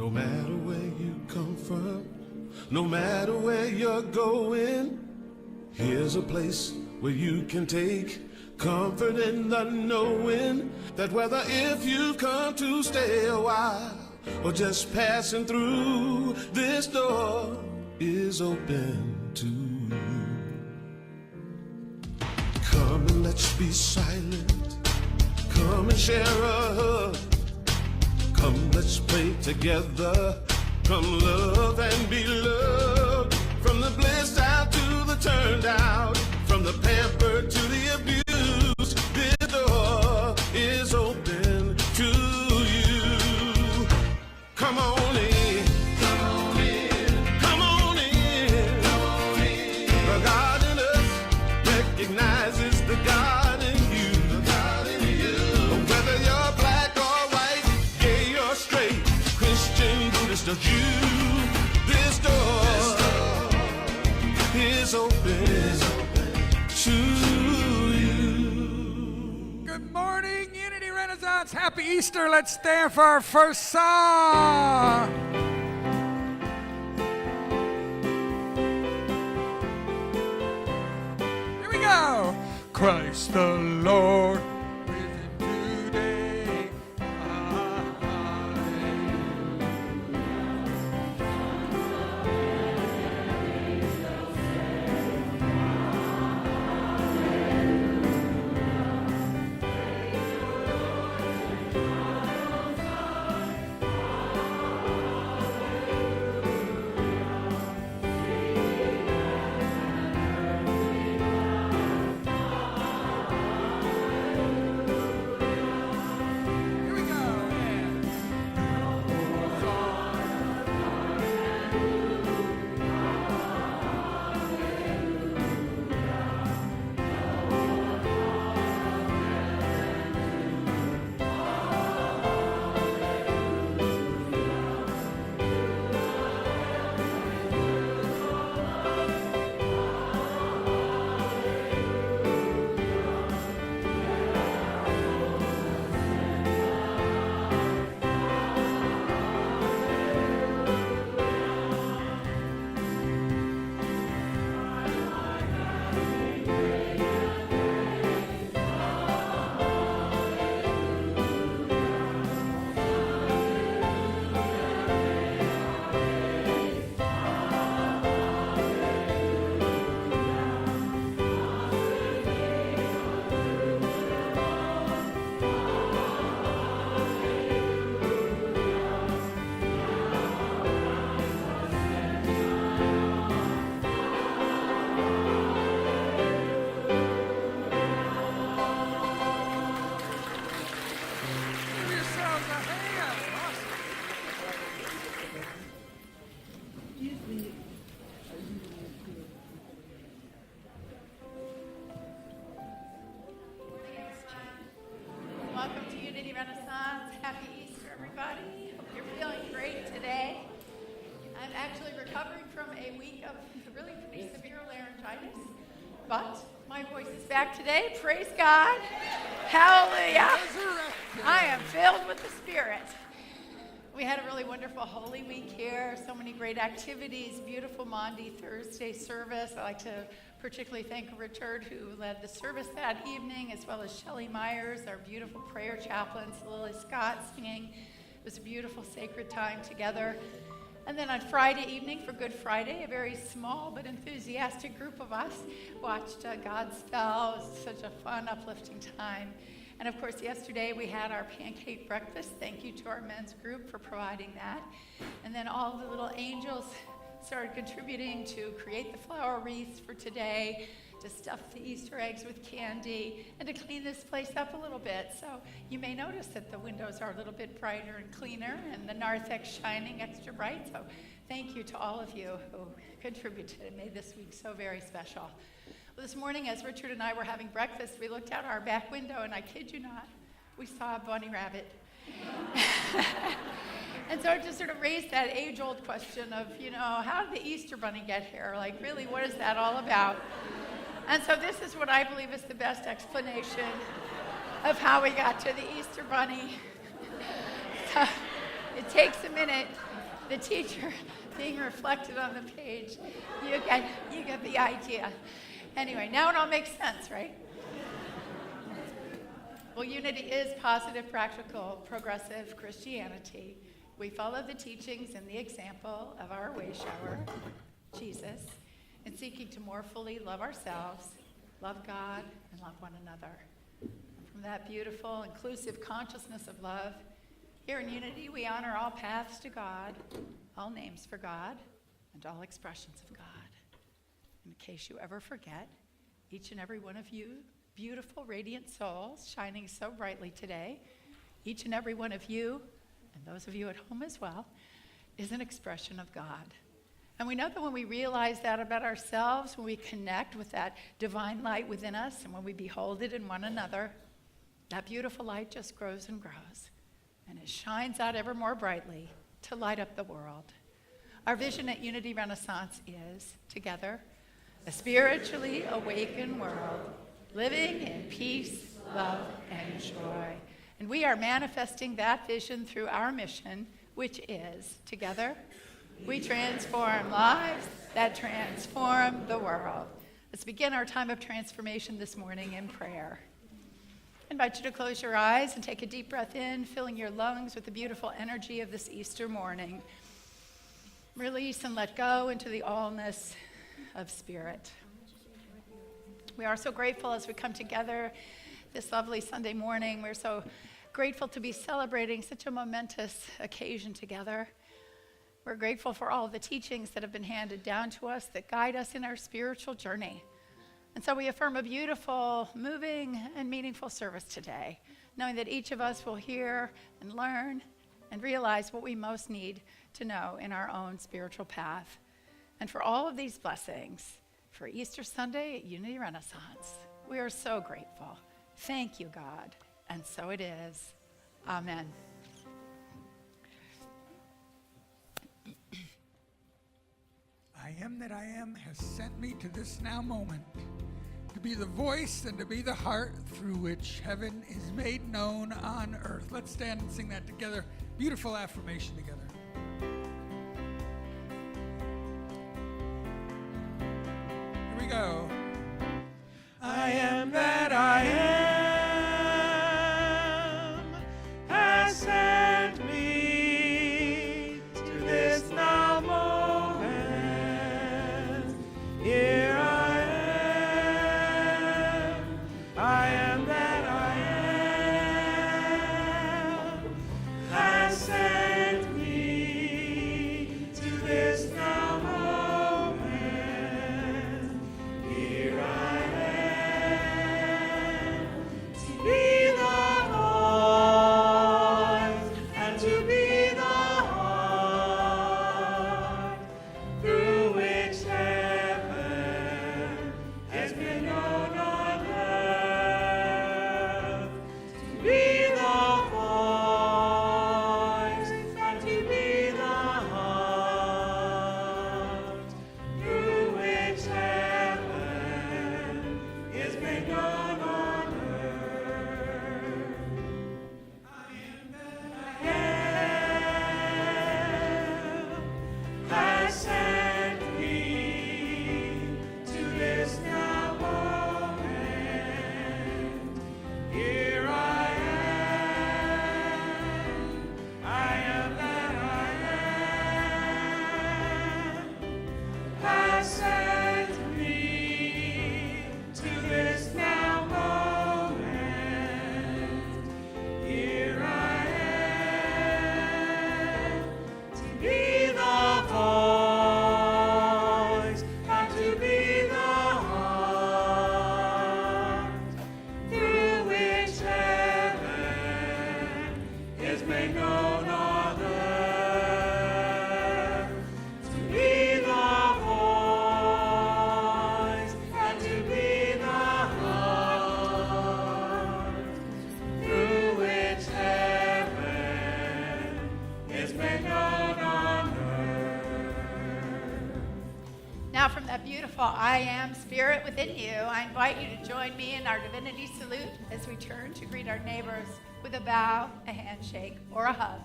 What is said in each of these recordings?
No matter where you come from, no matter where you're going, here's a place where you can take comfort in the knowing that whether if you've come to stay a while or just passing through, this door is open to you. Come and let's be silent. Come and share a hug. Come, let's pray together. Come, love and be loved. From the blissed out to the turned out, from the pampered to the abused, this door is open to you. Come on in. Come on in. Come on in. Come on in. The God in us recognizes the God in you. The God in you. Whether you're black or white, gay or straight, Christian, Buddhist or Jew, this door is open to you. Good morning, Unity Renaissance. Happy Easter. Let's stand for our first song. Here we go. Christ the Lord risen today. Welcome to Unity Renaissance. Happy Easter, everybody. Hope you're feeling great today. I'm actually recovering from a week of really pretty severe laryngitis, but my voice is back today. Praise God. Hallelujah. I am filled with the Spirit. We had a really wonderful Holy Week here, so many great activities, beautiful Maundy Thursday service. I'd like to particularly thank Richard, who led the service that evening, as well as Shelley Myers, our beautiful prayer chaplains, Lily Scott singing. It was a beautiful sacred time together. And then on Friday evening, for Good Friday, a very small but enthusiastic group of us watched Godspell. It was such a fun, uplifting time. And of course, yesterday we had our pancake breakfast. Thank you to our men's group for providing that. And then all the little angels started contributing to create the flower wreaths for today, to stuff the Easter eggs with candy, and to clean this place up a little bit. So you may notice that the windows are a little bit brighter and cleaner, and the narthex shining extra bright. So thank you to all of you who contributed and made this week so very special. Well, this morning, as Richard and I were having breakfast, we looked out our back window, and I kid you not, we saw a bunny rabbit. And so it just sort of raised that age-old question of, how did the Easter bunny get here? Like, really, what is that all about? And so this is what I believe is the best explanation of how we got to the Easter bunny. It takes a minute. The teacher being reflected on the page. You get the idea. Anyway, now it all makes sense, right? Well, unity is positive, practical, progressive Christianity. We follow the teachings and the example of our way shower, Jesus, in seeking to more fully love ourselves, love God, and love one another. From that beautiful, inclusive consciousness of love, here in Unity, we honor all paths to God, all names for God, and all expressions of God. In case you ever forget, each and every one of you, beautiful, radiant souls shining so brightly today, each and every one of you, and those of you at home as well, is an expression of God. And we know that when we realize that about ourselves, when we connect with that divine light within us, and when we behold it in one another, that beautiful light just grows and grows, and it shines out ever more brightly to light up the world. Our vision at Unity Renaissance is, together, a spiritually awakened world, living in peace, love, and joy. And we are manifesting that vision through our mission, which is, together, we transform lives that transform the world. Let's begin our time of transformation this morning in prayer. I invite you to close your eyes and take a deep breath in, filling your lungs with the beautiful energy of this Easter morning. Release and let go into the allness of spirit. We are so grateful as we come together this lovely Sunday morning. We're so grateful to be celebrating such a momentous occasion together. We're grateful for all of the teachings that have been handed down to us that guide us in our spiritual journey. And so we affirm a beautiful, moving, and meaningful service today, knowing that each of us will hear and learn and realize what we most need to know in our own spiritual path. And for all of these blessings, for Easter Sunday at Unity Renaissance, we are so grateful. Thank you, God. And so it is. Amen. I am that I am has sent me to this now moment, to be the voice and to be the heart through which heaven is made known on earth. Let's stand and sing that together. Beautiful affirmation together. Here we go. I am that I am has sent me to this now moment. Here I am that I am has sent me to this now moment. Here I am to be the voice and to be the heart through which heaven has been known on earth. To be the voice and to be the heart through which heaven is made known on earth. I am that I am has sent me to this now moment. Here I am that I am has sent me to this now moment. Here I am to be the voice and to be the heart through which heaven is made known on earth. To be the voice and to be the heart through which heaven is made known on earth. Now from that beautiful I am spirit within you, I invite you to join me in our divinity salute as we turn to greet our neighbors with a bow, a handshake, or a hug.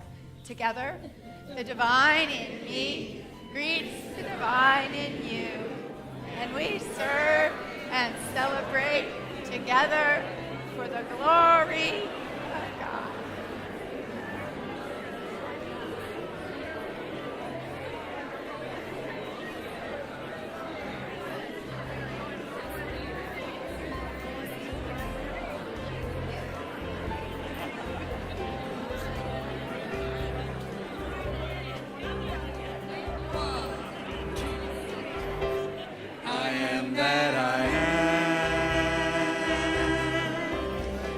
Together, the divine in me greets the divine in you, and we serve and celebrate together for the glory of God. I am that I am,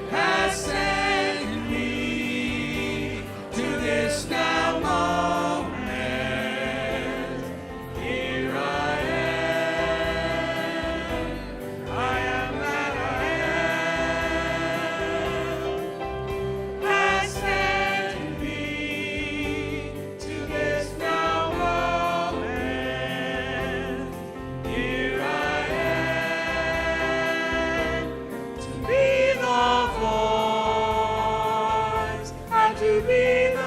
has sent me to this now moment. Here I am that I am, has sent me to this now moment. Here I am to be the voice and to be the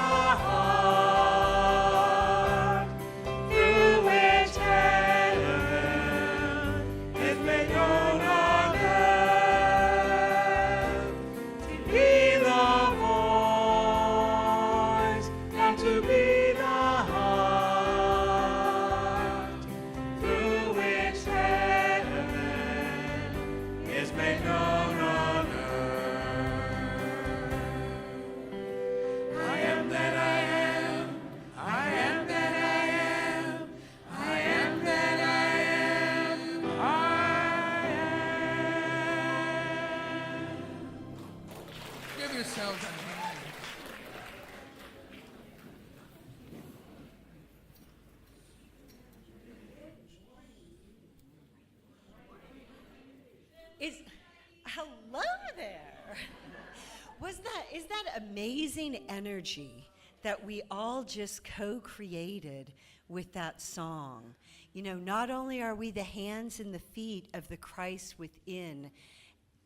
heart through which heaven is made known on earth. To be the voice and to be the heart through which heaven is made known on earth. I am that I am. I am that I am. I am that I am. I am. Give yourselves a hand. Hello there. Is that amazing energy that we all just co-created with that song? You know, not only are we the hands and the feet of the Christ within,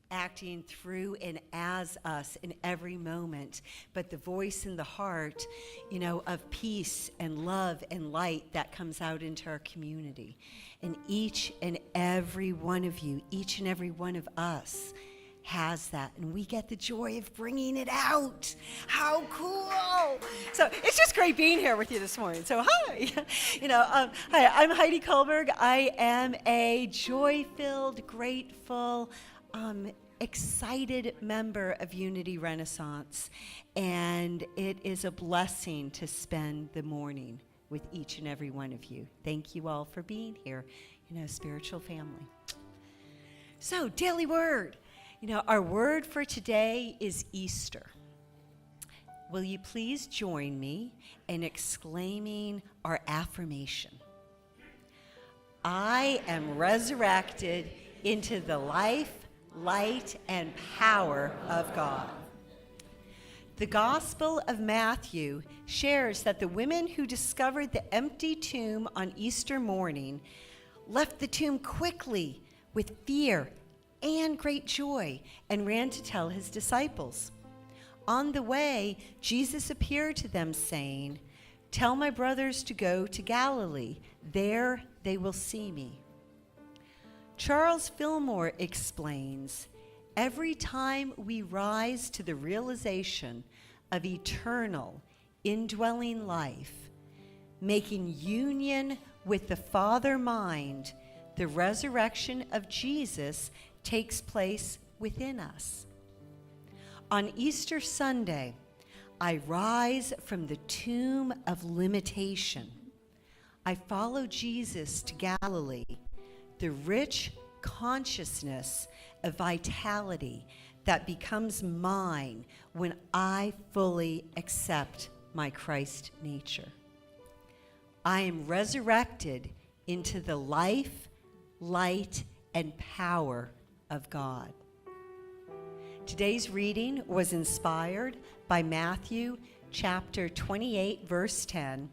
acting through and as us in every moment, but the voice and the heart, you know, of peace and love and light that comes out into our community. And each and every one of you, each and every one of us has that, and we get the joy of bringing it out. How cool! So it's just great being here with you this morning. So hi, hi, I'm Heidi Kohlberg. I am a joy-filled, grateful, excited member of Unity Renaissance, and it is a blessing to spend the morning with each and every one of you. Thank you all for being here, spiritual family. So, daily word. Our word for today is Easter. Will you please join me in exclaiming our affirmation? I am resurrected into the life, light, and power of God. The Gospel of Matthew shares that the women who discovered the empty tomb on Easter morning left the tomb quickly with fear and great joy and ran to tell his disciples. On the way, Jesus appeared to them, saying, "Tell my brothers to go to Galilee. There they will see me." Charles Fillmore explains, every time we rise to the realization of eternal, indwelling life, making union with the Father mind, the resurrection of Jesus takes place within us. On Easter Sunday, I rise from the tomb of limitation. I follow Jesus to Galilee, the rich consciousness of vitality that becomes mine when I fully accept my Christ nature. I am resurrected into the life, light, and power of God. Today's reading was inspired by Matthew chapter 28, verse 10.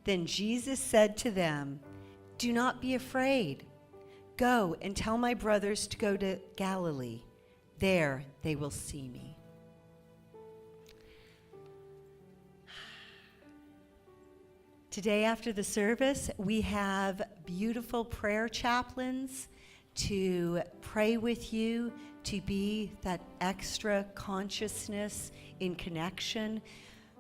Then Jesus said to them, "Do not be afraid. Go and tell my brothers to go to Galilee. There they will see me." Today after the service, we have beautiful prayer chaplains to pray with you, to be that extra consciousness in connection,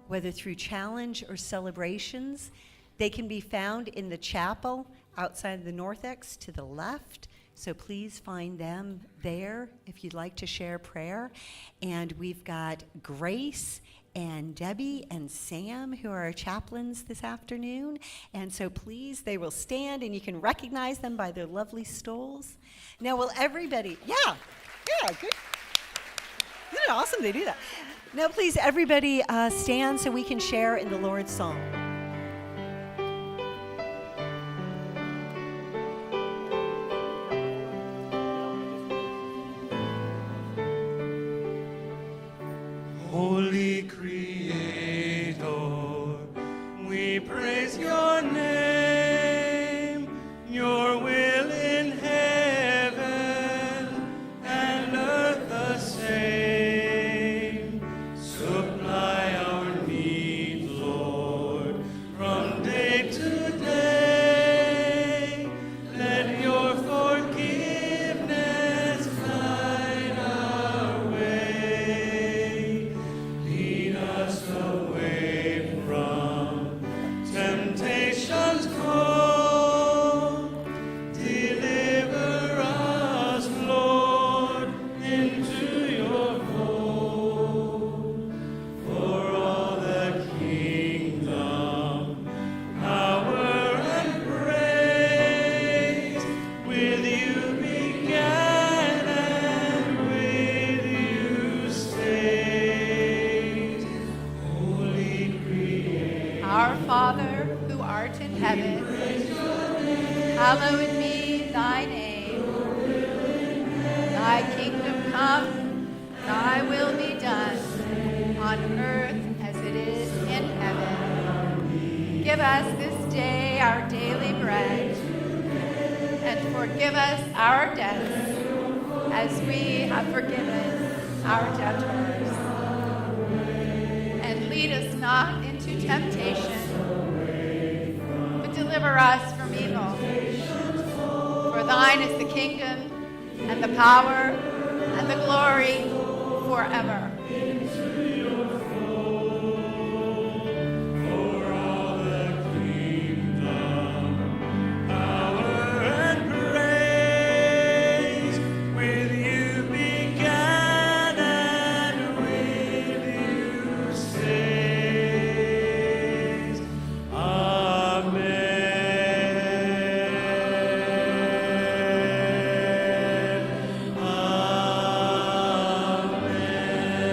whether through challenge or celebrations. They can be found in the chapel outside the narthex to the left. So please find them there if you'd like to share prayer. And we've got Grace and Debbie and Sam, who are our chaplains this afternoon. And so please, they will stand and you can recognize them by their lovely stoles. Now, will everybody, yeah, good. Isn't it awesome they do that? Now, please, everybody stand so we can share in the Lord's Song. Holy Creator, we praise your name, your will in heaven and earth the same. Supply our need, Lord, from day to day. Let your forgiveness guide our way. Lead us away from temptation's call. Deliver us, Lord, into your fold. For all the kingdom, power, and praise, with you began and with you stays. Holy Creator, Our Father, who art in heaven, hallowed be thy name. Thy kingdom come, thy will be done, on earth as it is in heaven. Give us this day our daily bread, and forgive us our debts, as we have forgiven our debtors. And lead us not into temptation, but deliver us from evil. For thine is the kingdom, and the power, and the glory forever. for all the kingdom, power, and praise, with you began and with you stays. Amen. Amen.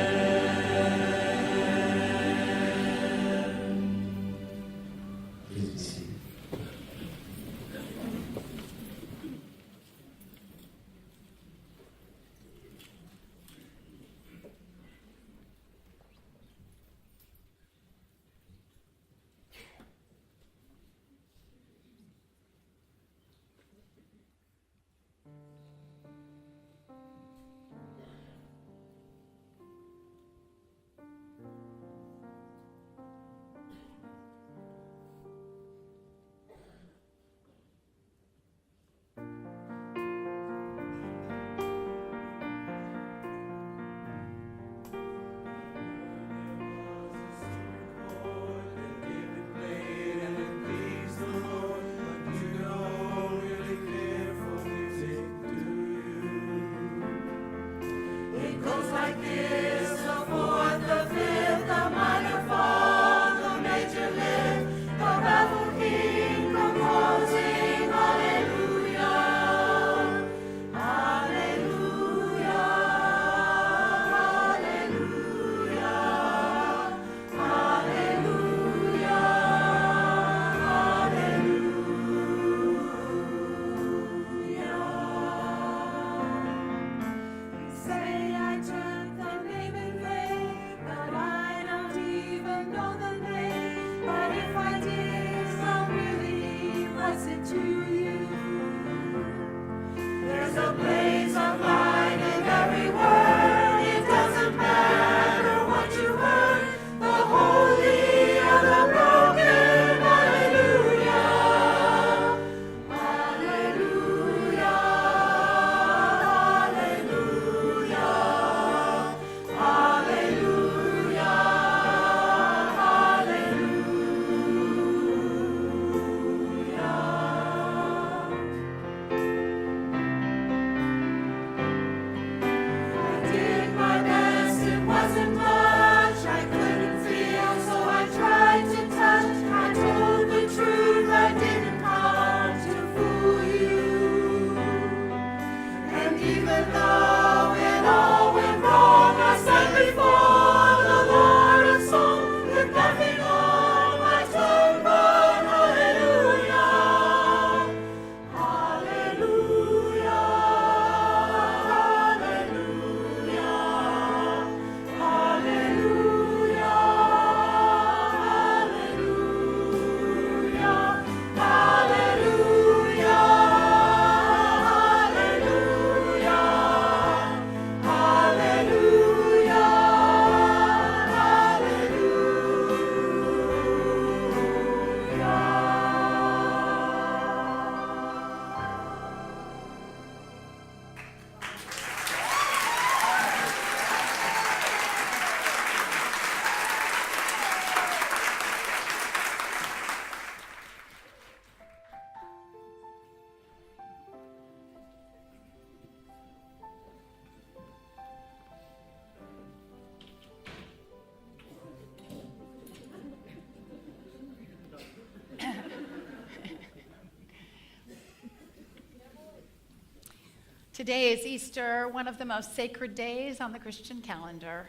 Today is Easter, one of the most sacred days on the Christian calendar.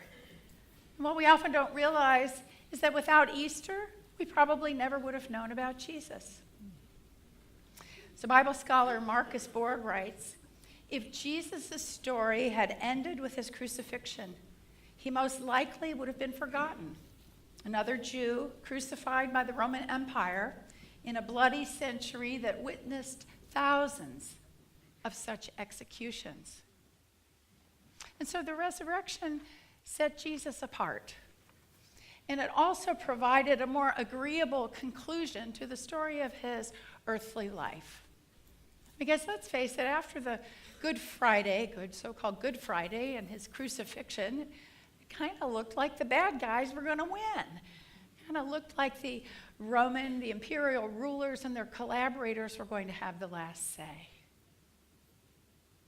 And what we often don't realize is that without Easter, we probably never would have known about Jesus. So Bible scholar Marcus Borg writes, if Jesus' story had ended with his crucifixion, he most likely would have been forgotten. Another Jew crucified by the Roman Empire in a bloody century that witnessed thousands of such executions. And so the resurrection set Jesus apart. And it also provided a more agreeable conclusion to the story of his earthly life. Because let's face it, after the so-called Good Friday and his crucifixion, it kind of looked like the bad guys were going to win. It kind of looked like the imperial rulers and their collaborators were going to have the last say.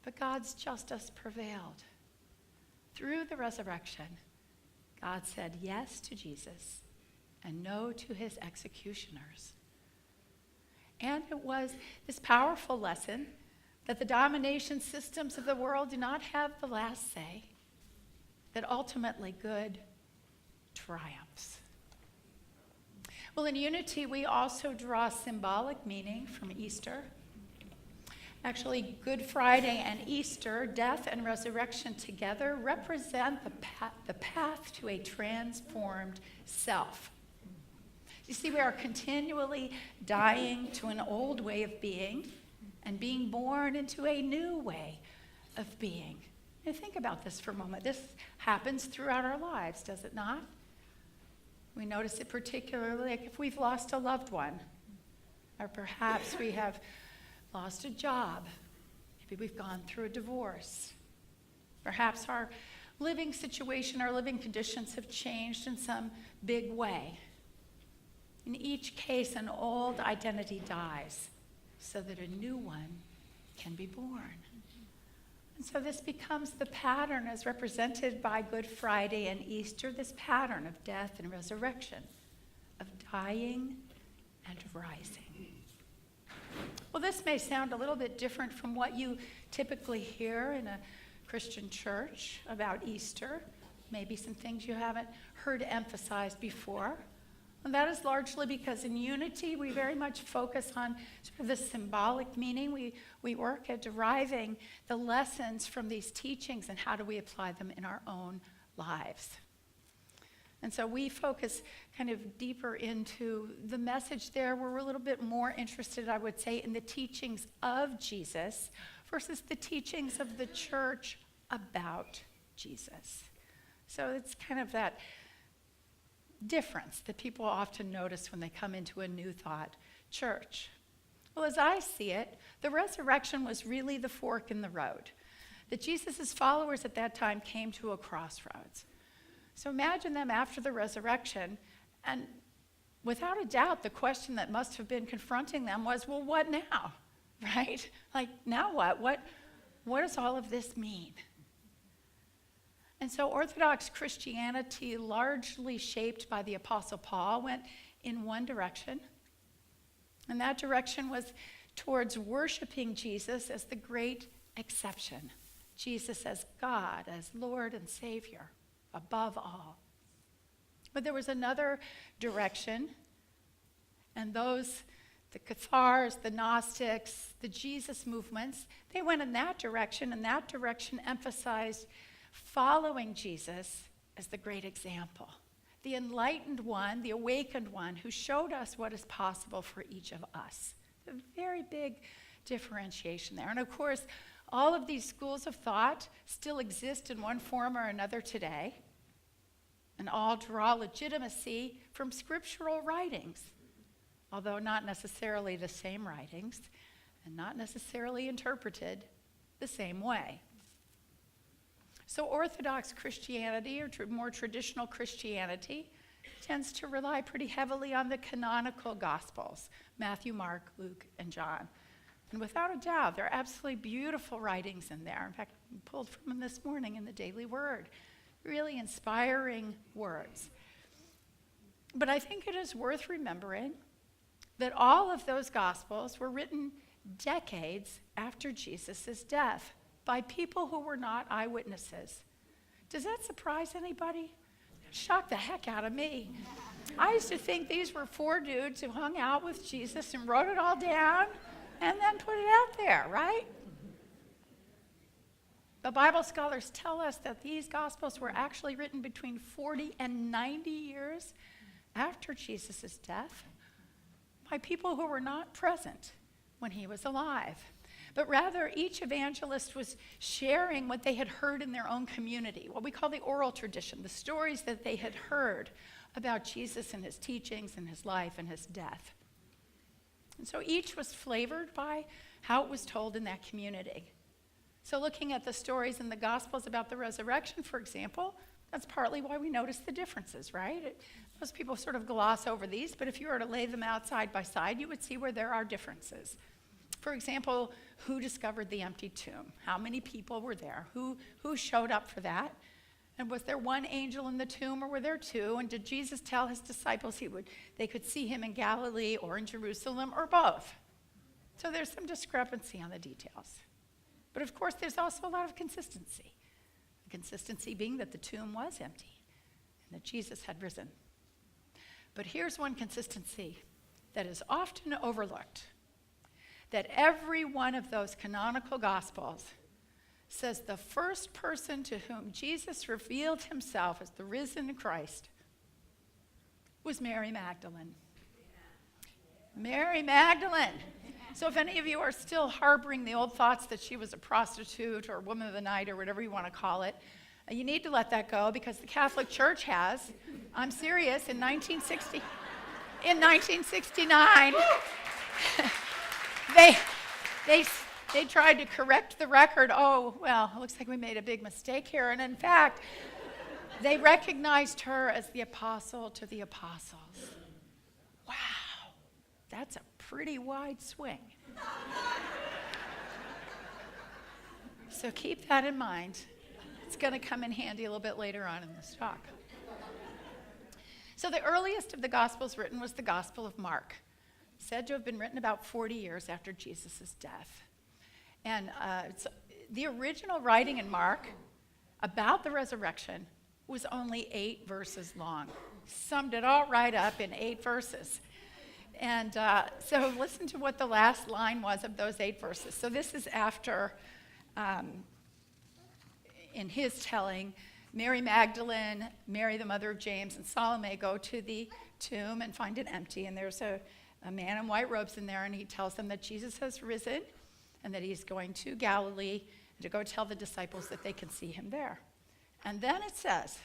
But God's justice prevailed. Through the resurrection, God said yes to Jesus and no to his executioners. And it was this powerful lesson that the domination systems of the world do not have the last say, that ultimately good triumphs. Well, in Unity, we also draw symbolic meaning from Easter. Actually, Good Friday and Easter, death and resurrection together, represent the path to a transformed self. You see, we are continually dying to an old way of being and being born into a new way of being. Now, think about this for a moment. This happens throughout our lives, does it not? We notice it particularly like if we've lost a loved one, or perhaps we have lost a job. Maybe we've gone through a divorce. Perhaps our living situation, our living conditions have changed in some big way. In each case, an old identity dies so that a new one can be born. And so this becomes the pattern as represented by Good Friday and Easter, this pattern of death and resurrection, of dying and rising. Well, this may sound a little bit different from what you typically hear in a Christian church about Easter. Maybe some things you haven't heard emphasized before. And that is largely because in Unity, we very much focus on sort of the symbolic meaning. We work at deriving the lessons from these teachings and how do we apply them in our own lives. And so we focus kind of deeper into the message there. We're a little bit more interested, I would say, in the teachings of Jesus versus the teachings of the church about Jesus. So it's kind of that difference that people often notice when they come into a new thought church. Well, as I see it, the resurrection was really the fork in the road. That Jesus' followers at that time came to a crossroads. So imagine them after the resurrection, and without a doubt, the question that must have been confronting them was, well, what now? Right? Like, now what? What does all of this mean? And so Orthodox Christianity, largely shaped by the Apostle Paul, went in one direction. And that direction was towards worshiping Jesus as the great exception. Jesus as God, as Lord and Savior, above all. But there was another direction, and those, the Cathars, the Gnostics, the Jesus movements, they went in that direction, and that direction emphasized following Jesus as the great example, the enlightened one, the awakened one who showed us what is possible for each of us. A very big differentiation there. And of course, all of these schools of thought still exist in one form or another today, and all draw legitimacy from scriptural writings, although not necessarily the same writings and not necessarily interpreted the same way. So Orthodox Christianity, or more traditional Christianity, tends to rely pretty heavily on the canonical Gospels, Matthew, Mark, Luke, and John. And without a doubt, there are absolutely beautiful writings in there. In fact, I pulled from them this morning in the Daily Word. Really inspiring words. But I think it is worth remembering that all of those Gospels were written decades after Jesus' death. by people who were not eyewitnesses. Does that surprise anybody? It shocked the heck out of me. I used to think these were 4 dudes who hung out with Jesus and wrote it all down and then put it out there, right? But Bible scholars tell us that these Gospels were actually written between 40 and 90 years after Jesus' death by people who were not present when he was alive. But rather, each evangelist was sharing what they had heard in their own community, what we call the oral tradition, the stories that they had heard about Jesus and his teachings and his life and his death. And so each was flavored by how it was told in that community. So looking at the stories in the Gospels about the resurrection, for example, that's partly why we notice the differences, right? Most people sort of gloss over these, but if you were to lay them out side by side, you would see where there are differences. For example, who discovered the empty tomb? How many people were there? Who showed up for that? And was there one angel in the tomb, or were there 2? And did Jesus tell his disciples they could see him in Galilee or in Jerusalem, or both? So there's some discrepancy on the details. But of course, there's also a lot of consistency. The consistency being that the tomb was empty and that Jesus had risen. But here's one consistency that is often overlooked. That every one of those canonical Gospels says the first person to whom Jesus revealed himself as the risen Christ was Mary Magdalene. Mary Magdalene. So if any of you are still harboring the old thoughts that she was a prostitute or a woman of the night or whatever you want to call it, you need to let that go, because the Catholic Church has. I'm serious. In 1969, they tried to correct the record. Oh, well, it looks like we made a big mistake here. And in fact, they recognized her as the apostle to the apostles. Wow, that's a pretty wide swing. So keep that in mind. It's going to come in handy a little bit later on in this talk. So the earliest of the Gospels written was the Gospel of Mark, said to have been written about 40 years after Jesus' death. And the original writing in Mark about the resurrection was only 8 verses long. Summed it all right up in 8 verses. And so listen to what the last line was of those 8 verses. So this is after, in his telling, Mary Magdalene, Mary the mother of James, and Salome go to the tomb and find it empty. And there's a man in white robes in there, and he tells them that Jesus has risen and that he's going to Galilee to go tell the disciples that they can see him there. And then it says,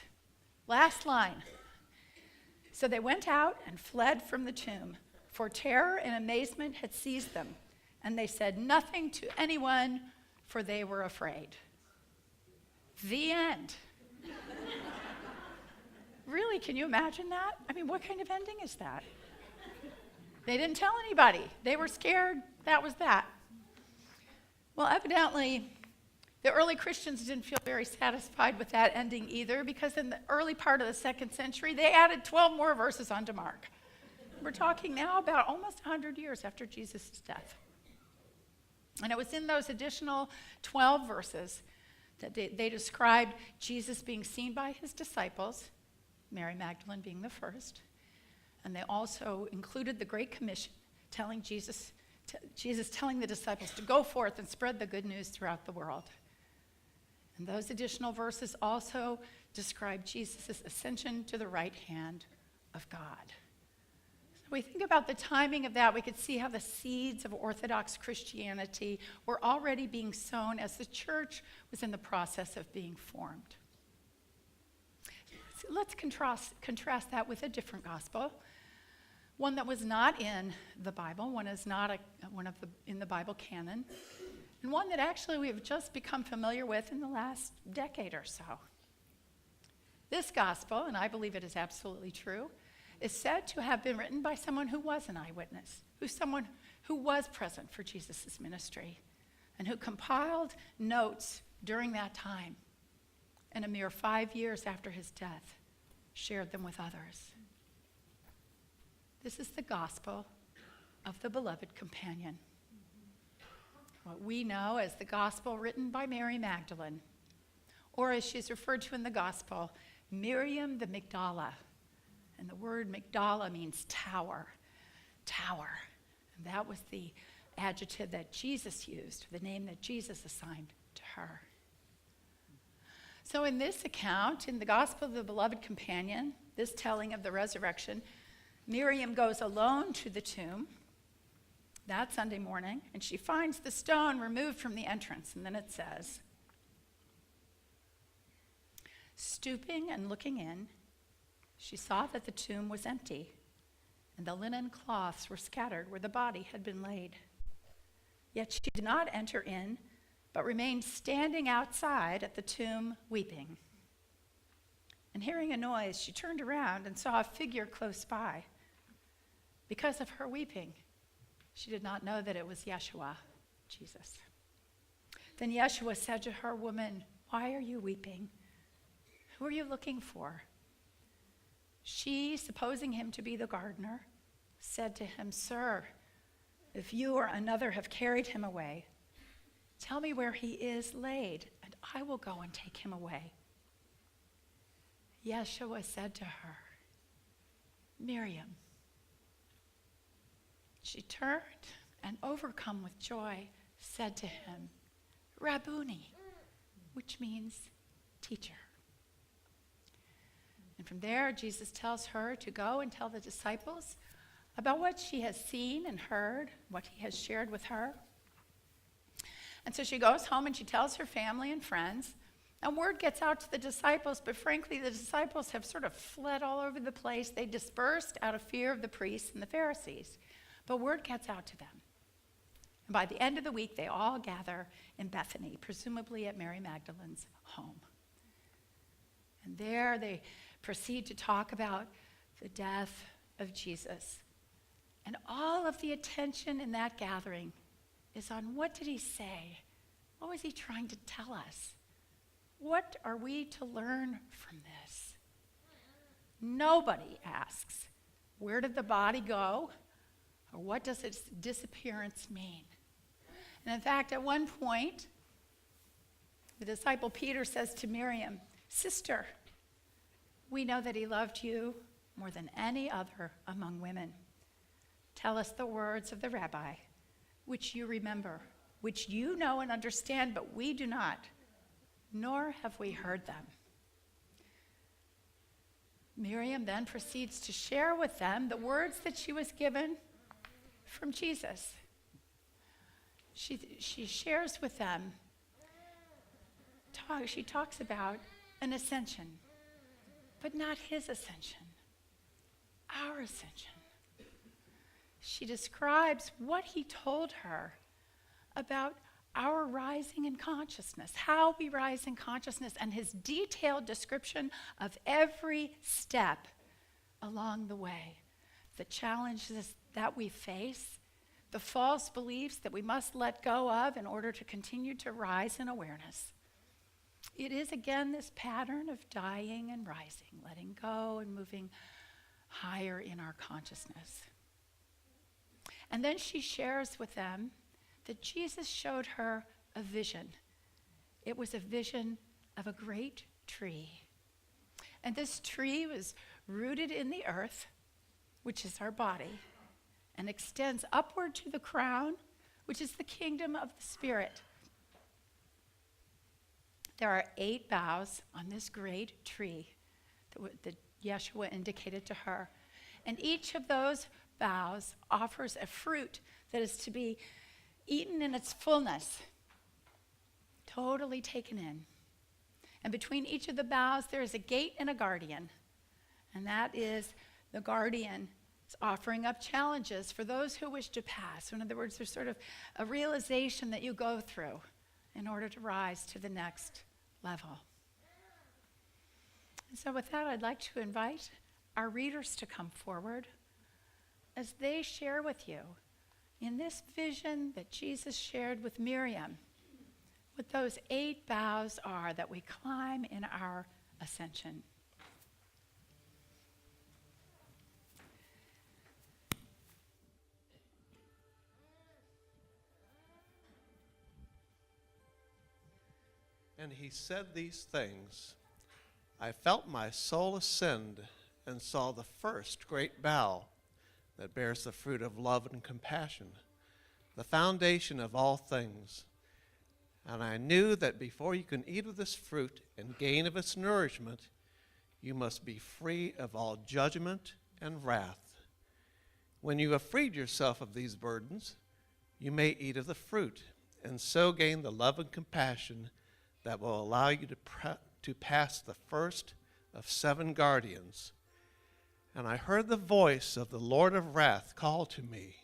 last line, so they went out and fled from the tomb, for terror and amazement had seized them, and they said nothing to anyone, for they were afraid. The end. Really, can you imagine that? I mean, what kind of ending is that? They didn't tell anybody. They were scared. That was that. Well, evidently, the early Christians didn't feel very satisfied with that ending either, because in the early part of the 2nd century, they added 12 more verses onto Mark. We're talking now about almost 100 years after Jesus' death. And it was in those additional 12 verses that they described Jesus being seen by his disciples, Mary Magdalene being the first. And they also included the Great Commission, telling Jesus telling the disciples to go forth and spread the good news throughout the world. And those additional verses also describe Jesus' ascension to the right hand of God. So we think about the timing of that, we could see how the seeds of Orthodox Christianity were already being sown as the church was in the process of being formed. So let's contrast that with a different gospel. One that was not in the Bible, one is not in the Bible canon, and one that actually we have just become familiar with in the last decade or so. This gospel, and I believe it is absolutely true, is said to have been written by someone who was an eyewitness, someone who was present for Jesus' ministry, and who compiled notes during that time, and a mere 5 years after his death, shared them with others. This is the gospel of the beloved companion. what we know as the gospel written by Mary Magdalene, or as she's referred to in the gospel, Miriam the Magdala. And the word Magdala means tower, tower. And that was the adjective that Jesus used, the name that Jesus assigned to her. So in this account, in the Gospel of the Beloved Companion, this telling of the resurrection, Miriam goes alone to the tomb that Sunday morning, and she finds the stone removed from the entrance. And then it says, stooping and looking in, she saw that the tomb was empty, and the linen cloths were scattered where the body had been laid. Yet she did not enter in, but remained standing outside at the tomb weeping. And hearing a noise, she turned around and saw a figure close by. Because of her weeping, she did not know that it was Yeshua, Jesus. Then Yeshua said to her, "Woman, why are you weeping? Who are you looking for?" She, supposing him to be the gardener, said to him, "Sir, if you or another have carried him away, tell me where he is laid, and I will go and take him away." Yeshua said to her, "Miriam." She turned and, overcome with joy, said to him, "Rabboni," which means teacher. And from there, Jesus tells her to go and tell the disciples about what she has seen and heard, what he has shared with her. And so she goes home and she tells her family and friends, and word gets out to the disciples, but frankly, the disciples have sort of fled all over the place. They dispersed out of fear of the priests and the Pharisees, but word gets out to them. And by the end of the week, they all gather in Bethany, presumably at Mary Magdalene's home. And there they proceed to talk about the death of Jesus. And all of the attention in that gathering is on what did he say? What was he trying to tell us? What are we to learn from this? Nobody asks, where did the body go? Or what does its disappearance mean? And in fact, at one point, the disciple Peter says to Miriam, "Sister, we know that he loved you more than any other among women. Tell us the words of the rabbi, which you remember, which you know and understand, but we do not, nor have we heard them." Miriam then proceeds to share with them the words that she was given from Jesus. She shares with them, she talks about an ascension, but not his ascension, our ascension. She describes what he told her about our rising in consciousness, how we rise in consciousness, and his detailed description of every step along the way, the challenges that we face, the false beliefs that we must let go of in order to continue to rise in awareness. It is, again, this pattern of dying and rising, letting go and moving higher in our consciousness. And then she shares with them that Jesus showed her a vision. It was a vision of a great tree. And this tree was rooted in the earth, which is our body, and extends upward to the crown, which is the kingdom of the Spirit. There are 8 boughs on this great tree that Yeshua indicated to her. And each of those boughs offers a fruit that is to be eaten in its fullness, totally taken in. And between each of the boughs, there is a gate and a guardian. And that is the guardian is offering up challenges for those who wish to pass. In other words, there's sort of a realization that you go through in order to rise to the next level. And so with that, I'd like to invite our readers to come forward as they share with you in this vision that Jesus shared with Miriam what those 8 boughs are that we climb in our ascension. And he said these things. I felt my soul ascend and saw the first great bough that bears the fruit of love and compassion, the foundation of all things. And I knew that before you can eat of this fruit and gain of its nourishment, you must be free of all judgment and wrath. When you have freed yourself of these burdens, you may eat of the fruit, and so gain the love and compassion that will allow you to pass the first of 7 guardians. And I heard the voice of the Lord of wrath call to me,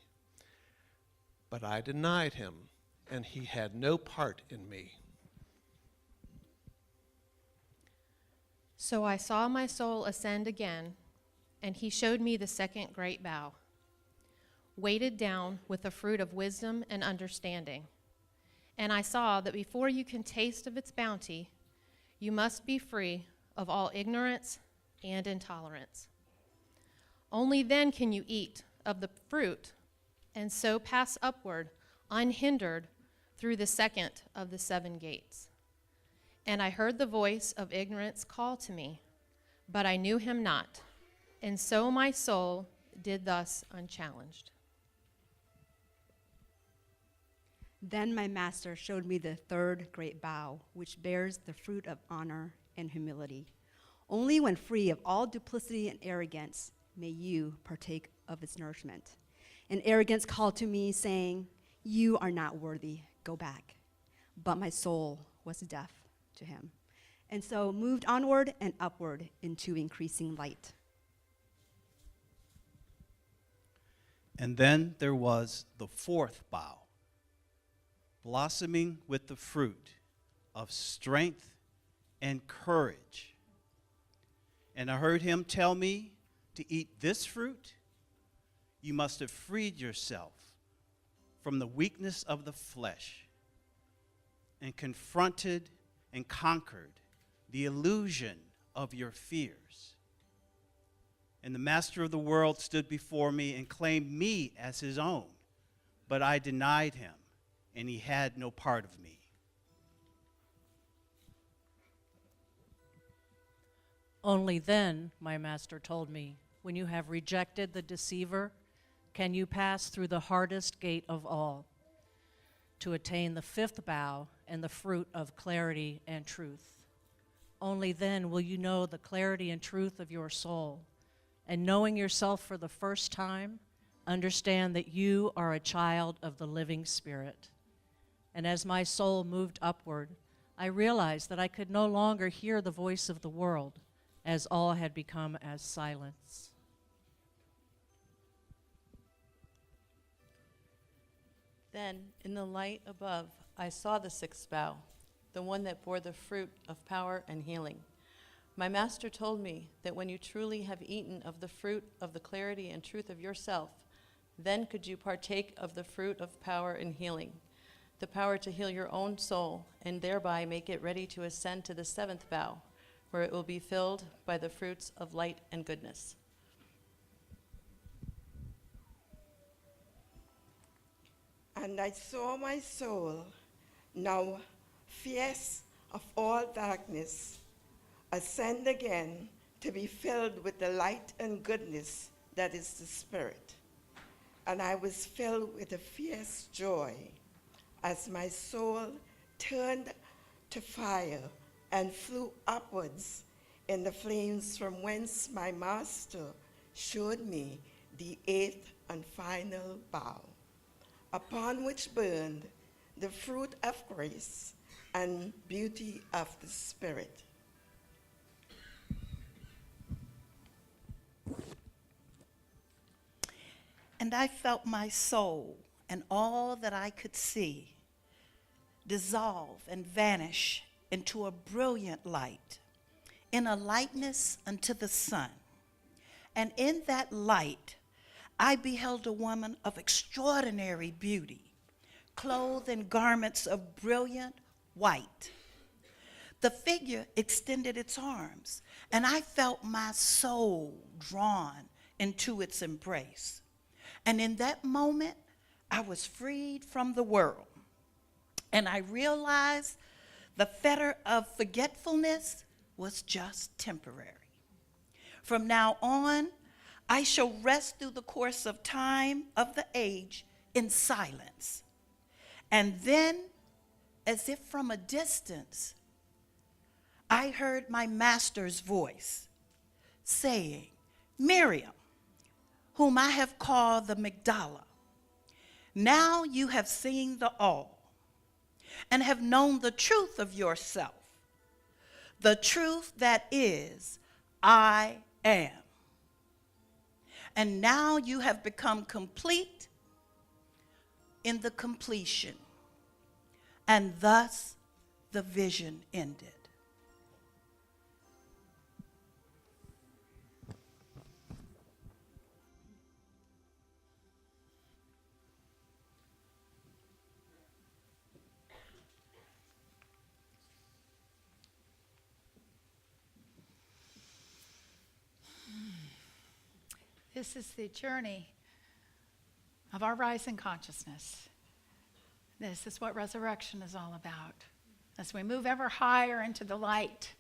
but I denied him, and he had no part in me. So I saw my soul ascend again, and he showed me the second great bough, weighted down with the fruit of wisdom and understanding. And I saw that before you can taste of its bounty, you must be free of all ignorance and intolerance. Only then can you eat of the fruit and so pass upward unhindered through the second of the 7 gates. And I heard the voice of ignorance call to me, but I knew him not, and so my soul did thus unchallenged. Then my master showed me the third great bough, which bears the fruit of honor and humility. Only when free of all duplicity and arrogance may you partake of its nourishment. And arrogance called to me, saying, you are not worthy, go back. But my soul was deaf to him, and so moved onward and upward into increasing light. And then there was the 4th bough, blossoming with the fruit of strength and courage. And I heard him tell me to eat this fruit, you must have freed yourself from the weakness of the flesh and confronted and conquered the illusion of your fears. And the master of the world stood before me and claimed me as his own, but I denied him, and he had no part of me. Only then, my master told me, when you have rejected the deceiver, can you pass through the hardest gate of all, to attain the 5th bough and the fruit of clarity and truth. Only then will you know the clarity and truth of your soul, and knowing yourself for the first time, understand that you are a child of the living Spirit. And as my soul moved upward, I realized that I could no longer hear the voice of the world, as all had become as silence. Then, in the light above, I saw the 6th bough, the one that bore the fruit of power and healing. My master told me that when you truly have eaten of the fruit of the clarity and truth of yourself, then could you partake of the fruit of power and healing, the power to heal your own soul and thereby make it ready to ascend to the 7th bough, where it will be filled by the fruits of light and goodness. And I saw my soul, now fierce of all darkness, ascend again to be filled with the light and goodness that is the Spirit. And I was filled with a fierce joy as my soul turned to fire and flew upwards in the flames from whence my master showed me the 8th and final bough, upon which burned the fruit of grace and beauty of the Spirit. And I felt my soul and all that I could see dissolve and vanish into a brilliant light, in a lightness unto the sun. And in that light, I beheld a woman of extraordinary beauty, clothed in garments of brilliant white. The figure extended its arms, and I felt my soul drawn into its embrace. And in that moment, I was freed from the world. And I realized The fetter of forgetfulness was just temporary. From now on, I shall rest through the course of time of the age in silence. And then, as if from a distance, I heard my master's voice saying, Miriam, whom I have called the Magdala, now you have seen the all and have known the truth of yourself, the truth that is, I am. And now you have become complete in the completion. And thus the vision ended. This is the journey of our rise in consciousness. This is what resurrection is all about. As we move ever higher into the light,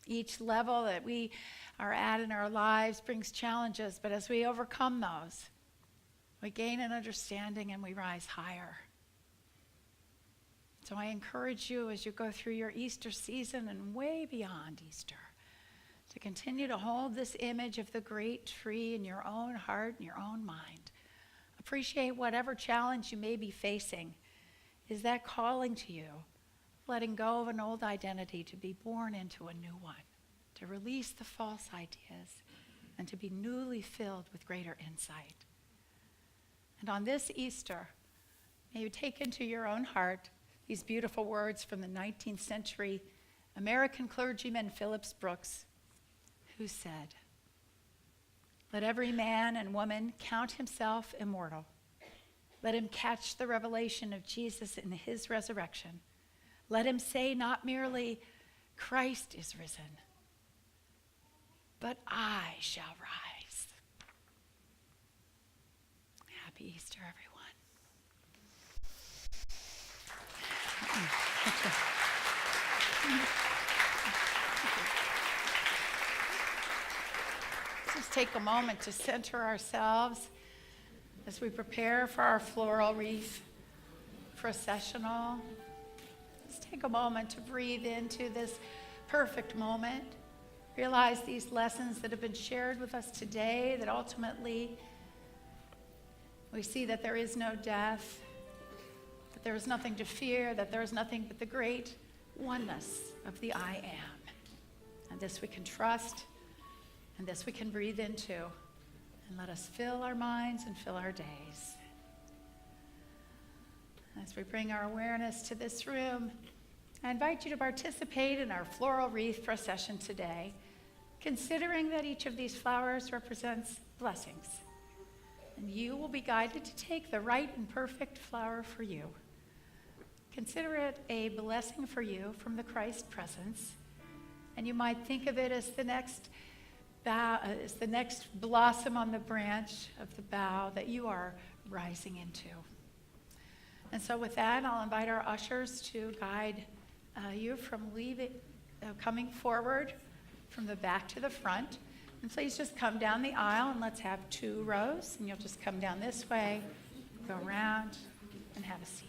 each level that we are at in our lives brings challenges, but as we overcome those, we gain an understanding and we rise higher. So I encourage you as you go through your Easter season and way beyond Easter, to continue to hold this image of the great tree in your own heart and your own mind. Appreciate whatever challenge you may be facing. Is that calling to you, letting go of an old identity to be born into a new one, to release the false ideas, and to be newly filled with greater insight. And on this Easter, may you take into your own heart these beautiful words from the 19th century American clergyman Phillips Brooks, who said, "Let every man and woman count himself immortal. Let him catch the revelation of Jesus in his resurrection. Let him say not merely, 'Christ is risen,' but 'I shall rise.'" Happy Easter, everyone. Let's just take a moment to center ourselves as we prepare for our floral wreath processional. Let's take a moment to breathe into this perfect moment. Realize these lessons that have been shared with us today, that ultimately we see that there is no death, that there is nothing to fear, that there is nothing but the great oneness of the I am. And this we can trust, and this we can breathe into, and let us fill our minds and fill our days. As we bring our awareness to this room, I invite you to participate in our floral wreath procession today, considering that each of these flowers represents blessings. And you will be guided to take the right and perfect flower for you. Consider it a blessing for you from the Christ presence. And you might think of it as the next bough, as the next blossom on the branch of the bough that you are rising into. And so with that, I'll invite our ushers to guide you from coming forward from the back to the front. And please just come down the aisle, and let's have 2 rows. And you'll just come down this way, go around, and have a seat.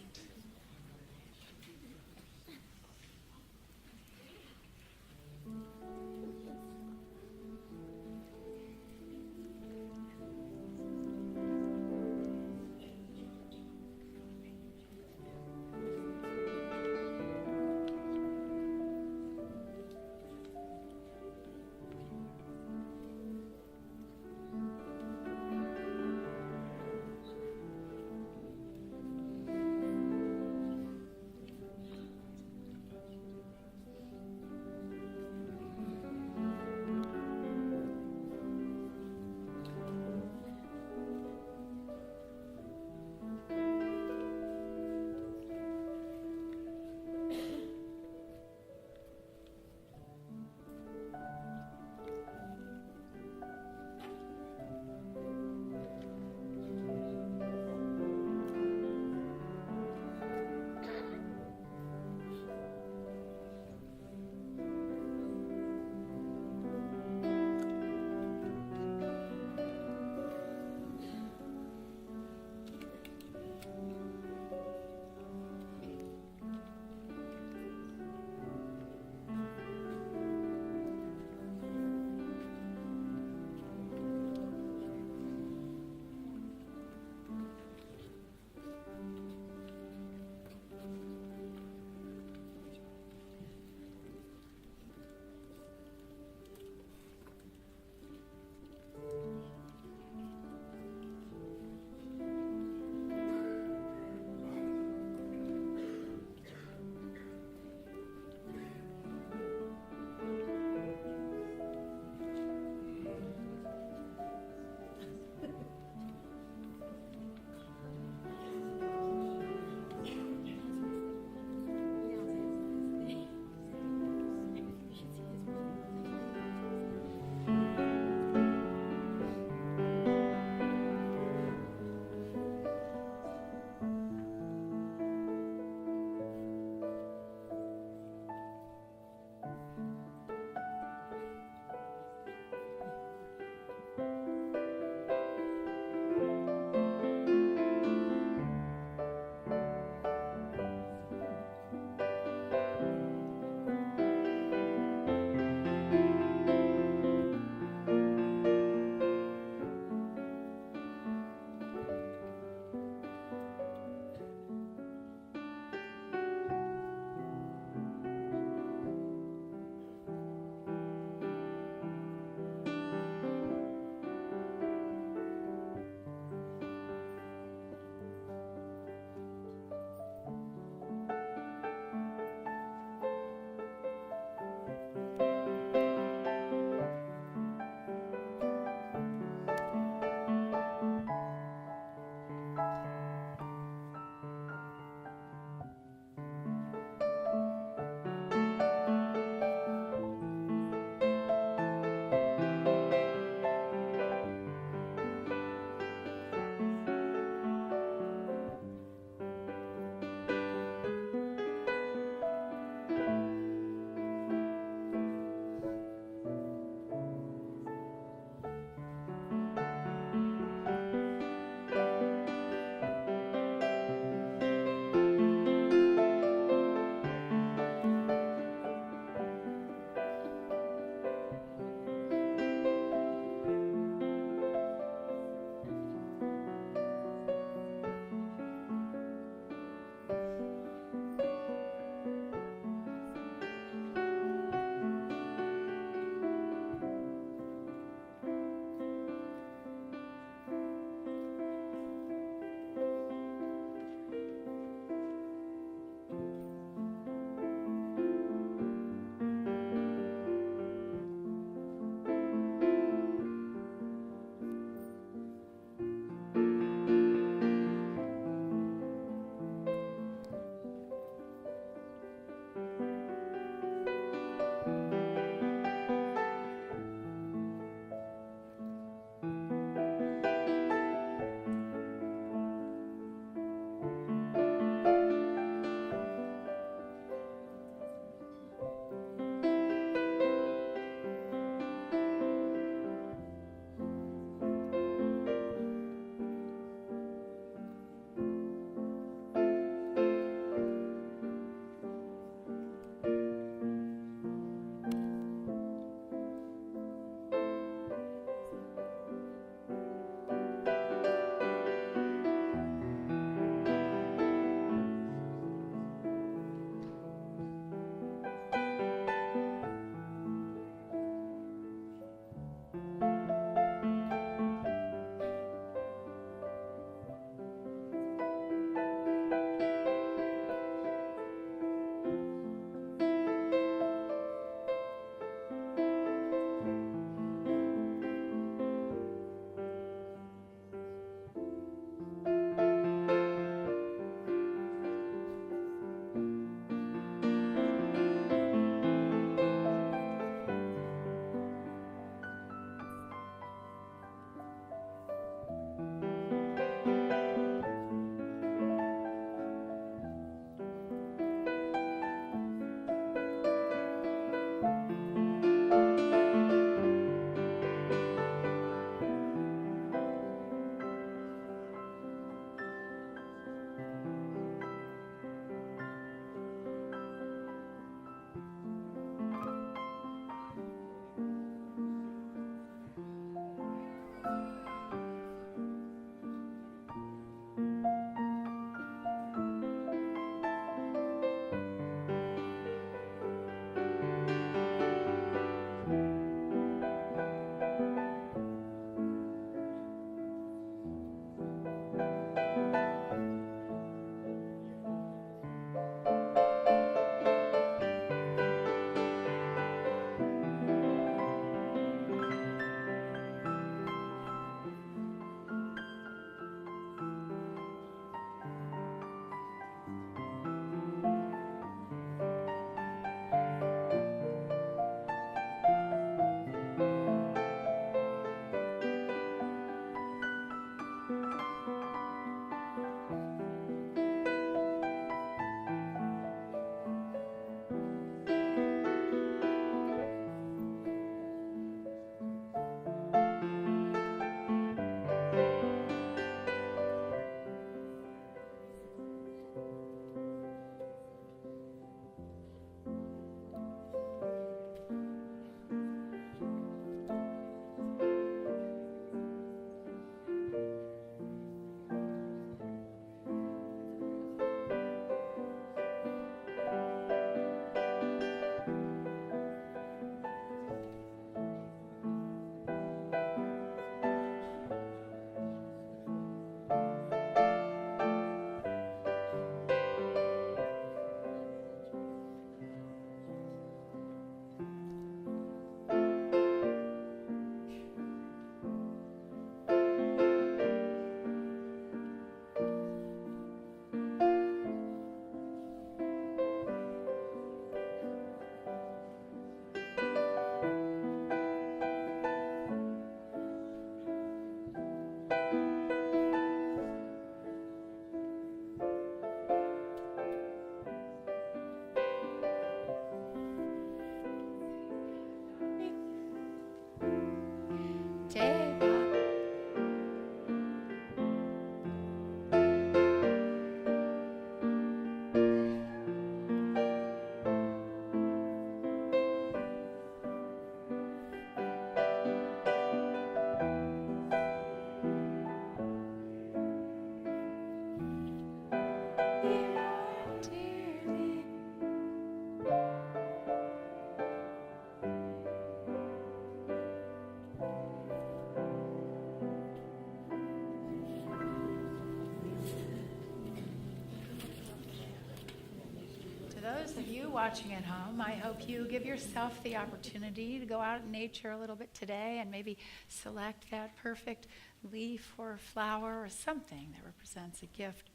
those of you watching at home, I hope you give yourself the opportunity to go out in nature a little bit today and maybe select that perfect leaf or flower or something that represents a gift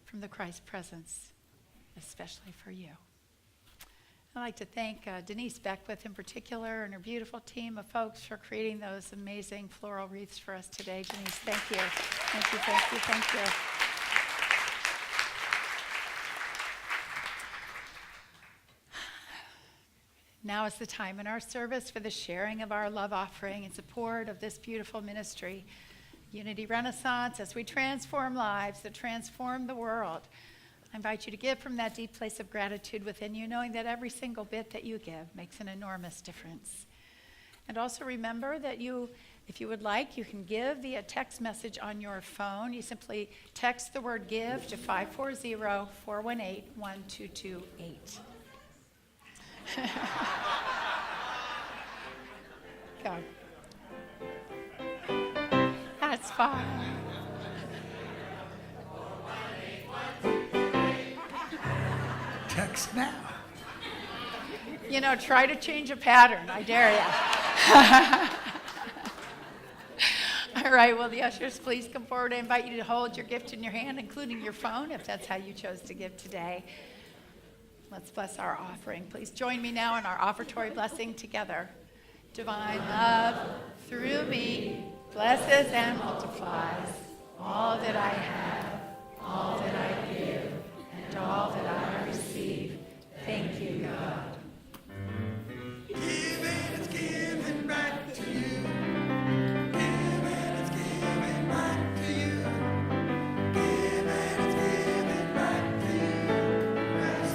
from the Christ presence, especially for you. I'd like to thank Denise Beckwith in particular and her beautiful team of folks for creating those amazing floral wreaths for us today. Denise, thank you. Thank you, thank you, thank you. Now is the time in our service for the sharing of our love offering in support of this beautiful ministry, Unity Renaissance, as we transform lives that transform the world. I invite you to give from that deep place of gratitude within you, knowing that every single bit that you give makes an enormous difference. And also remember that if you would like, you can give via text message on your phone. You simply text the word give to 540-418-1228. Go. That's fine. Text now. You know, try to change a pattern. I dare you. All right, well, the ushers, please come forward. I invite you to hold your gift in your hand, including your phone, if that's how you chose to give today. Let's bless our offering. Please join me now in our offertory blessing together. Divine love, through me, blesses and multiplies all that I have, all that I give, and all that I receive. Thank you, God. Giving is giving back to you. Giving is giving back to you. Giving is giving back to you. That's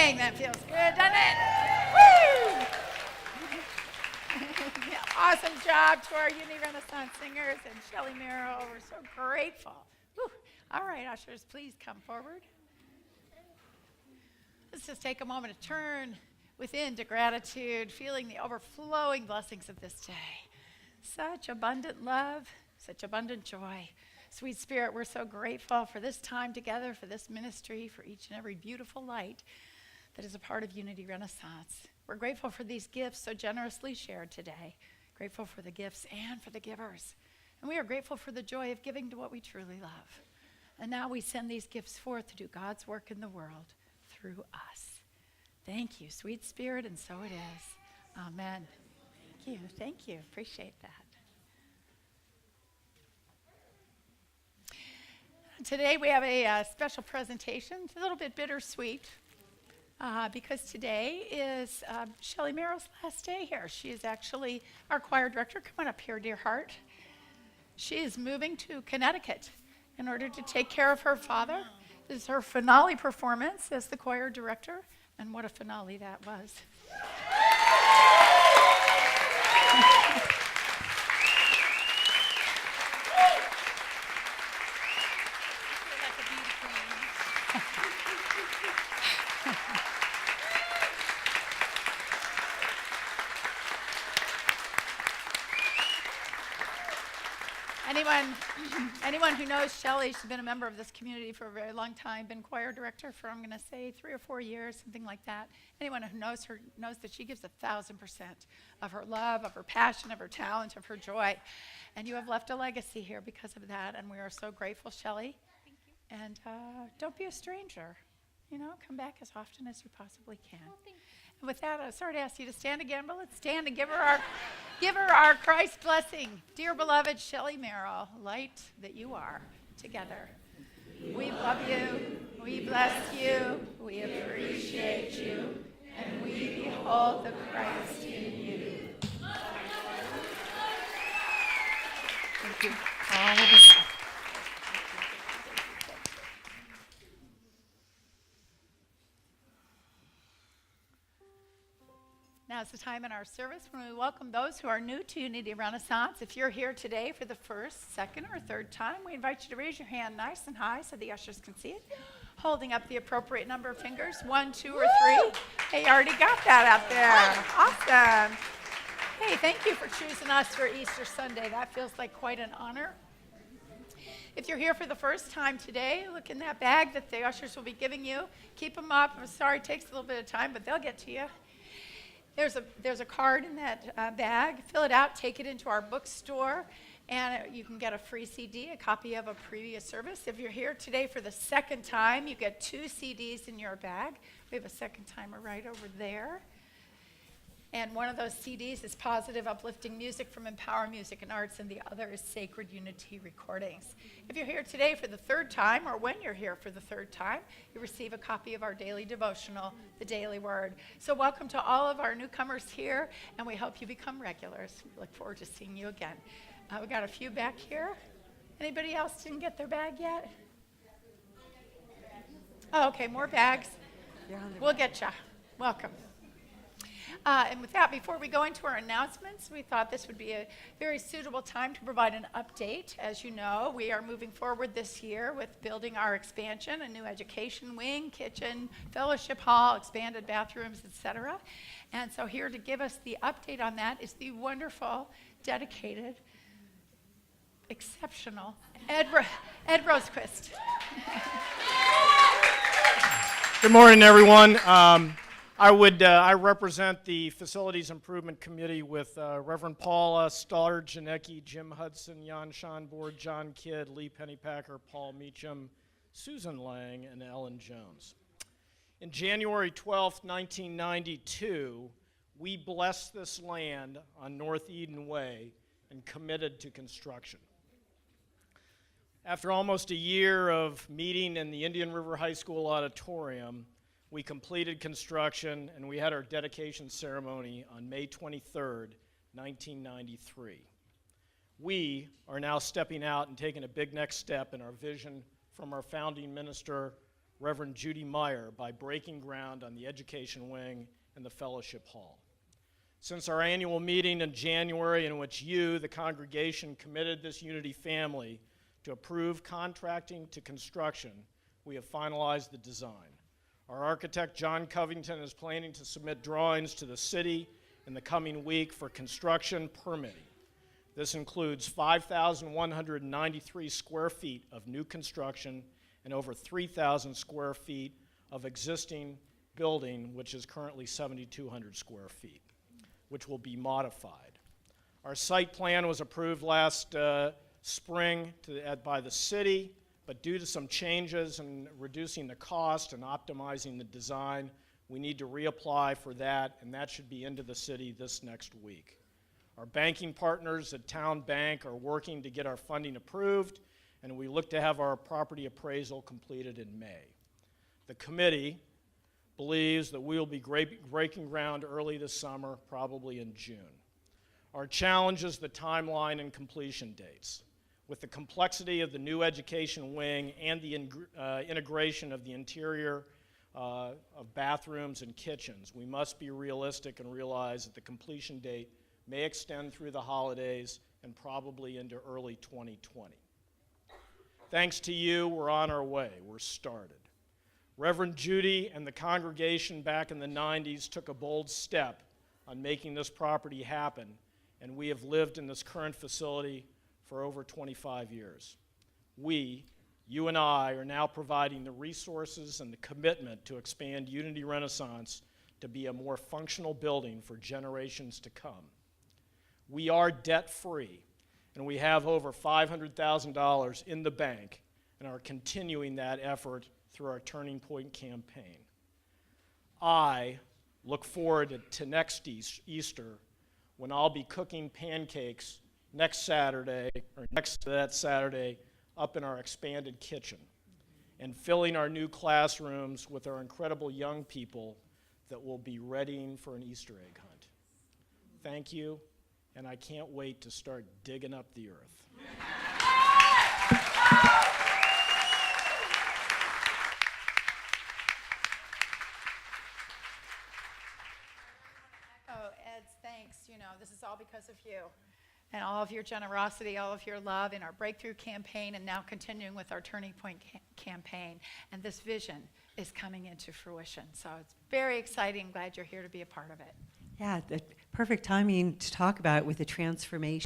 Dang, that feels good, doesn't it? Woo! Awesome job to our Uni Renaissance singers and Shelley Merrill. We're so grateful. Whew. All right, ushers, please come forward. Let's just take a moment to turn within to gratitude, feeling the overflowing blessings of this day. Such abundant love, such abundant joy. Sweet Spirit, we're so grateful for this time together, for this ministry, for each and every beautiful light that is a part of Unity Renaissance. We're grateful for these gifts so generously shared today. Grateful for the gifts and for the givers. And we are grateful for the joy of giving to what we truly love. And now we send these gifts forth to do God's work in the world through us. Thank you, Sweet Spirit, and so it is. Amen. Thank you. Appreciate that. Today we have a special presentation. It's a little bit bittersweet because today is Shelley Merrill's last day here. She is actually our choir director. Come on up here, dear heart. She is moving to Connecticut in order to take care of her father. This is her finale performance as the choir director, and what a finale that was. Anyone who knows Shelley, she's been a member of this community for a very long time, been choir director for, I'm going to say, 3 or 4 years, something like that. Anyone who knows her knows that she gives 1,000% of her love, of her passion, of her talent, of her joy. And you have left a legacy here because of that, and we are so grateful, Shelley. Thank you. And don't be a stranger. You know, come back as often as you possibly can. Well, thank you. And with that, I'm sorry to ask you to stand again, but let's stand and give her our Christ blessing. Dear beloved Shelley Merrill, light that you are, together. We love you, we bless you, we appreciate you, and we behold the Christ in you. Thank you. All of us. Now is the time in our service when we welcome those who are new to Unity Renaissance. If you're here today for the first, second, or third time, we invite you to raise your hand nice and high so the ushers can see it, holding up the appropriate number of fingers, 1, 2, or 3. Hey, you already got that out there. Awesome. Hey, thank you for choosing us for Easter Sunday. That feels like quite an honor. If you're here for the first time today, look in that bag that the ushers will be giving you. Keep them up. I'm sorry it takes a little bit of time, but they'll get to you. There's a card in that bag. Fill it out, take it into our bookstore, and you can get a free CD, a copy of a previous service. If you're here today for the second time, you get 2 CDs in your bag. We have a second timer right over there. And one of those CDs is positive, uplifting music from Empower Music and Arts, and the other is Sacred Unity Recordings. If you're here today for the third time, or when you're here for the third time, you receive a copy of our daily devotional, The Daily Word. So welcome to all of our newcomers here, and we hope you become regulars. We look forward to seeing you again. We got a few back here. Anybody else didn't get their bag yet? Oh, okay, more bags. We'll get you. Welcome. And with that, before we go into our announcements, we thought this would be a very suitable time to provide an update. As you know, we are moving forward this year with building our expansion, a new education wing, kitchen, fellowship hall, expanded bathrooms, etc. And so here to give us the update on that is the wonderful, dedicated, exceptional Ed Rosequist. Good morning, everyone. I represent the Facilities Improvement Committee with Reverend Paula, Stoddard Janicki, Jim Hudson, Jan Schonborg, John Kidd, Lee Pennypacker, Paul Meacham, Susan Lang, and Ellen Jones. In January 12, 1992, we blessed this land on North Eden Way and committed to construction. After almost a year of meeting in the Indian River High School auditorium, we completed construction, and we had our dedication ceremony on May 23rd, 1993. We are now stepping out and taking a big next step in our vision from our founding minister, Reverend Judy Meyer, by breaking ground on the education wing and the fellowship hall. Since our annual meeting in January, in which you, the congregation, committed this Unity family to approve contracting to construction, we have finalized the design. Our architect, John Covington, is planning to submit drawings to the city in the coming week for construction permitting. This includes 5,193 square feet of new construction and over 3,000 square feet of existing building, which is currently 7,200 square feet, which will be modified. Our site plan was approved last spring by the city, but due to some changes in reducing the cost and optimizing the design, we need to reapply for that, and that should be into the city this next week. Our banking partners at Town Bank are working to get our funding approved, and we look to have our property appraisal completed in May. The committee believes that we will be breaking ground early this summer, probably in June. Our challenge is the timeline and completion dates. With the complexity of the new education wing and the integration of the interior of bathrooms and kitchens, we must be realistic and realize that the completion date may extend through the holidays and probably into early 2020. Thanks to you, we're on our way. We're started. Reverend Judy and the congregation back in the 90s took a bold step on making this property happen, and we have lived in this current facility for over 25 years. We, you and I, are now providing the resources and the commitment to expand Unity Renaissance to be a more functional building for generations to come. We are debt-free, and we have over $500,000 in the bank and are continuing that effort through our Turning Point campaign. I look forward to next Easter, when I'll be cooking pancakes next Saturday, or next to that Saturday, up in our expanded kitchen, and filling our new classrooms with our incredible young people that will be readying for an Easter egg hunt. Thank you, and I can't wait to start digging up the earth. Oh, Ed's thanks. You know, this is all because of you and all of your generosity, all of your love in our breakthrough campaign, and now continuing with our Turning Point campaign. And this vision is coming into fruition. So it's very exciting. Glad you're here to be a part of it. Yeah, the perfect timing to talk about it with the transformation